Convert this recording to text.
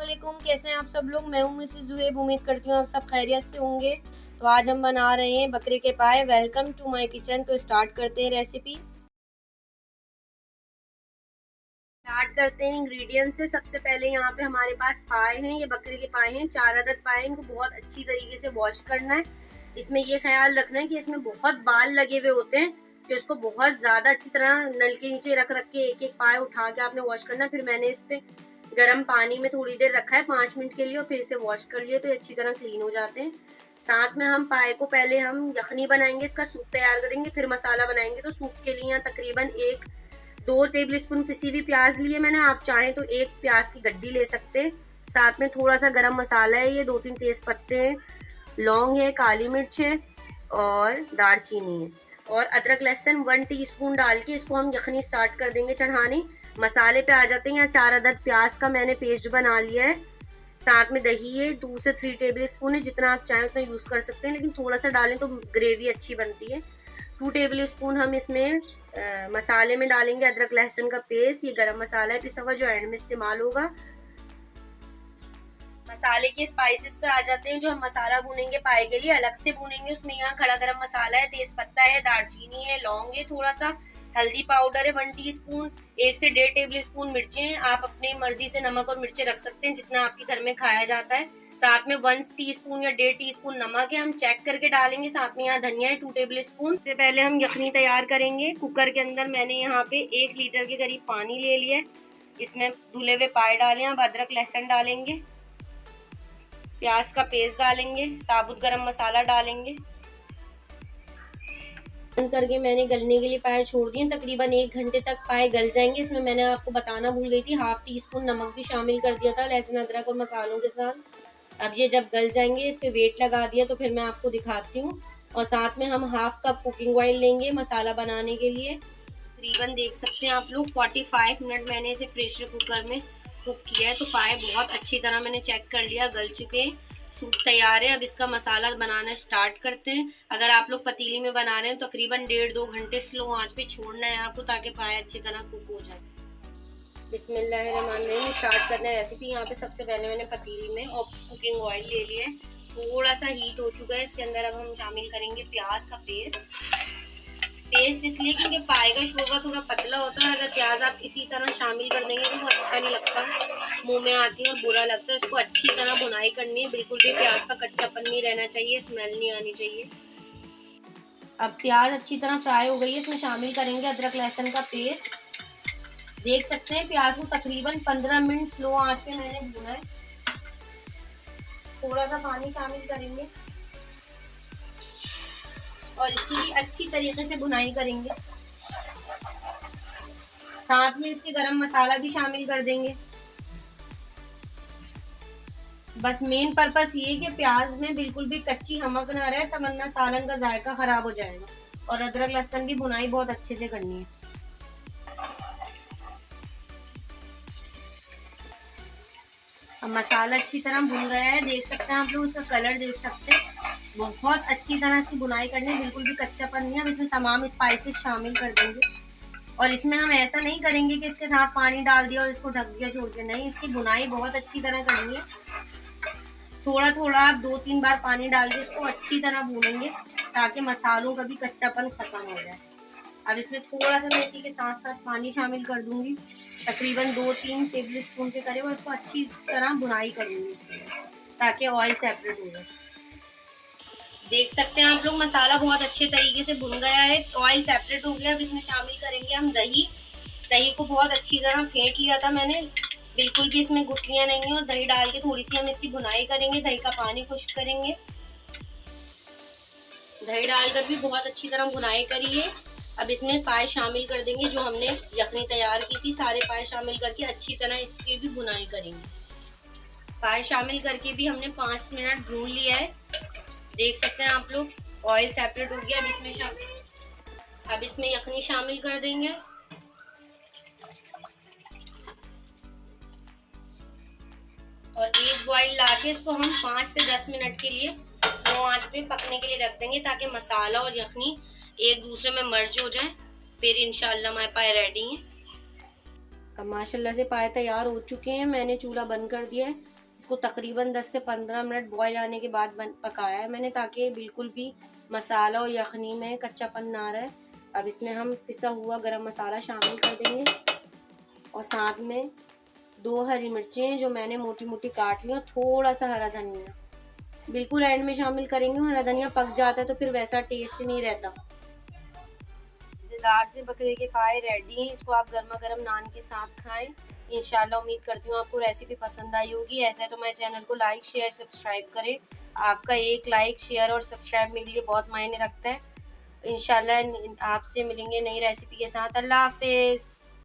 वालेकुम, कैसे हैं आप सब लोग। मैं हूं मिसेस जुएब। उम्मीद करती हूँ आप सब खैरियत से होंगे। तो आज हम बना रहे हैं बकरे के पाए। Welcome to my kitchen. तो स्टार्ट करते हैं रेसिपी। स्टार्ट करते हैं इंग्रेडिएंट से। सबसे पहले यहाँ पे हमारे पास पाए हैं, ये बकरे के पाए हैं, 4 अदद पाए हैं। इनको बहुत अच्छी तरीके से वॉश करना है। इसमें ये ख्याल रखना है कि इसमें बहुत बाल लगे हुए होते हैं, तो इसको बहुत ज्यादा अच्छी तरह नल के नीचे रख के एक एक पाए उठा के आपने वॉश करना है। फिर मैंने इस पे गर्म पानी में थोड़ी देर रखा है 5 मिनट के लिए, और फिर इसे वॉश कर लिया, तो अच्छी तरह क्लीन हो जाते हैं। साथ में हम पाए को पहले हम यखनी बनाएंगे, इसका सूप तैयार करेंगे, फिर मसाला बनाएंगे। तो सूप के लिए यहाँ तकरीबन 2 टेबल स्पून पिसी हुई प्याज लिए मैंने। आप चाहें तो 1 प्याज की गड्डी ले सकते हैं। साथ में थोड़ा सा गरम मसाला है, ये 2-3 तेज पत्ते हैं, लौंग है, काली मिर्च है और दालचीनी है, और अदरक लहसुन 1 टीस्पून डाल के इसको हम यखनी स्टार्ट कर देंगे चढ़ाने। मसाले पे आ जाते हैं। यहाँ 4 अदद प्याज का मैंने पेस्ट बना लिया है। साथ में दही है, 2 से 3 टेबल स्पून है, जितना आप चाहें उतना यूज कर सकते हैं, लेकिन थोड़ा सा डालें तो ग्रेवी अच्छी बनती है। 2 टेबल स्पून हम इसमें मसाले में डालेंगे अदरक लहसुन का पेस्ट। ये गरम मसाला है पिसा हुआ, जो एंड में इस्तेमाल होगा। मसाले के स्पाइसेस पे आ जाते हैं। जो हम मसाला भूनेंगे पाए के लिए अलग से भूनेंगे, उसमें यहाँ खड़ा गरम मसाला है, तेज पत्ता है, दालचीनी है, लौंग है, थोड़ा सा हल्दी पाउडर है 1 टीस्पून, 1 से 1.5 टेबल स्पून मिर्चें। आप अपनी मर्जी से नमक और मिर्चें रख सकते हैं जितना आपके घर में खाया जाता है। साथ में 1 टीस्पून या 1.5 टीस्पून नमक है, हम चेक करके डालेंगे। साथ में यहाँ धनिया है 2 टेबल स्पून। से पहले हम यखनी तैयार करेंगे। कुकर के अंदर मैंने यहाँ पे 1 लीटर के करीब पानी ले लिया है। इसमें धुले हुए पाए डाले, अब अदरक लहसुन डालेंगे, प्याज का पेस्ट डालेंगे, साबुत गरम मसाला डालेंगे। बंद करके मैंने गलने के लिए पाए छोड़ दिए। तकरीबन 1 घंटे तक पाए गल जाएंगे। इसमें मैंने आपको बताना भूल गई थी, 1/2 टीस्पून नमक भी शामिल कर दिया था लहसुन अदरक और मसालों के साथ। अब ये जब गल जाएंगे, इस पे वेट लगा दिया, तो फिर मैं आपको दिखाती हूँ। और साथ में हम 1/2 कप कुकिंग ऑयल लेंगे मसाला बनाने के लिए। तकरीबन देख सकते हैं आप लोग 45 मिनट मैंने इसे प्रेशर कुकर में कुक किया है। तो पाए बहुत अच्छी तरह मैंने चेक कर लिया, गल चुके हैं, सूप तैयार है। अब इसका मसाला बनाना स्टार्ट करते हैं। अगर आप लोग पतीली में बना रहे हैं तो तकरीबन 1.5-2 घंटे स्लो आंच पे छोड़ना है आपको, ताकि पाए अच्छी तरह कुक हो जाए। बिस्मिल्लाहिर्रहमानिर्रहीम स्टार्ट करते हैं रेसिपी। यहाँ पे सबसे पहले मैंने पतीली में और कुकिंग ऑयल ले लिया है, थोड़ा सा हीट हो चुका है। इसके अंदर अब हम शामिल करेंगे प्याज का पेस्ट इसलिए क्योंकि पाए का शोरबा थोड़ा पतला होता है। अगर प्याज आप इसी तरह शामिल कर देंगे तो वो अच्छा नहीं लगता, मुंह में आती है और बुरा लगता है। इसको अच्छी तरह भुनाई करनी है, बिल्कुल भी प्याज का कच्चापन नहीं रहना चाहिए, स्मेल नहीं आनी चाहिए। अब प्याज अच्छी तरह फ्राई हो गई है, इसमें शामिल करेंगे अदरक लहसुन का पेस्ट। देख सकते हैं प्याज को तकरीबन 15 मिनट स्लो आंच पे मैंने भुना है। थोड़ा सा पानी शामिल करेंगे और इसकी अच्छी तरीके से भुनाई करेंगे। साथ में इसके गरम मसाला भी शामिल कर देंगे। बस मेन पर्पस ये कि प्याज में बिल्कुल भी कच्ची हमक ना रहे, तब वरना सालन का जायका खराब हो जाएगा। और अदरक लहसुन की भुनाई बहुत अच्छे से करनी है। अब मसाला अच्छी तरह भुन गया है, देख सकते हैं आप लोग, उसका कलर देख सकते हैं। बहुत अच्छी तरह इसकी भुनाई करनी है, बिल्कुल भी कच्चापन नहीं है। अब इसमें तमाम स्पाइसेस शामिल कर देंगे, और इसमें हम ऐसा नहीं करेंगे कि इसके साथ पानी डाल दिया और इसको ढक दिया छोड़ के, नहीं, इसकी भुनाई बहुत अच्छी तरह करनी है। थोड़ा थोड़ा आप 2-3 बार पानी डाल के इसको अच्छी तरह भूनेंगे, ताकि मसालों का भी कच्चापन खत्म हो जाए। अब इसमें थोड़ा सा मैं इसी के साथ साथ पानी शामिल कर दूंगी, तकरीबन 2-3 टेबल स्पून के करीब, और इसको अच्छी तरह भुनाई करूंगी इसमें, ताकि ऑयल सेपरेट हो जाए। देख सकते हैं आप लोग, मसाला बहुत अच्छे तरीके से भुन गया है, ऑयल सेपरेट हो गया। अब इसमें शामिल करेंगे हम दही को बहुत अच्छी तरह फेंट लिया था मैंने, बिल्कुल भी इसमें गुठलियां नहीं है। और दही डाल के थोड़ी सी हम इसकी भुनाई करेंगे, दही का पानी खुश्क करेंगे। दही डालकर भी बहुत अच्छी तरह भुनाई करिए। अब इसमें पाए शामिल कर देंगे, जो हमने यखनी तैयार की थी, सारे पाए शामिल करके अच्छी तरह इसकी भी भुनाई करेंगे। पाए शामिल करके भी हमने 5 मिनट भून लिया है। देख सकते हैं आप लोग, ऑयल सेपरेट हो गया। अब इसमें यखनी शामिल कर देंगे, और एक बॉईल लाके इसको हम 5 से 10 मिनट के लिए स्लो आंच पे पकने के लिए रख देंगे, ताकि मसाला और यखनी एक दूसरे में मर्ज हो जाए। फिर इंशाल्लाह हमारे पाए रेडी हैं। अब माशाल्लाह से पाए तैयार हो चुके हैं। मैंने चूल्हा बंद कर दिया है। इसको तकरीबन 10 से 15 मिनट बॉयल आने के बाद पकाया है मैंने, ताकि बिल्कुल भी मसाला और यखनी में कच्चापन ना रहे। अब इसमें हम पिसा हुआ गरम मसाला शामिल कर देंगे और साथ में 2 हरी मिर्चें जो मैंने मोटी मोटी काट ली और थोड़ा सा हरा धनिया बिल्कुल एंड में शामिल करेंगे। हरा धनिया पक जाता है तो फिर वैसा टेस्ट नहीं रहता। मज़ेदार से बकरे के पाए रेडी हैं। इसको आप गर्मा गर्म नान के साथ खाएं। इंशाल्लाह उम्मीद करती हूँ आपको रेसिपी पसंद आई होगी। ऐसा है तो मेरे चैनल को लाइक शेयर सब्सक्राइब करें। आपका एक लाइक शेयर और सब्सक्राइब मेरे लिए बहुत मायने रखता है। इंशाल्लाह आपसे मिलेंगे नई रेसिपी के साथ। अल्लाह हाफिज़।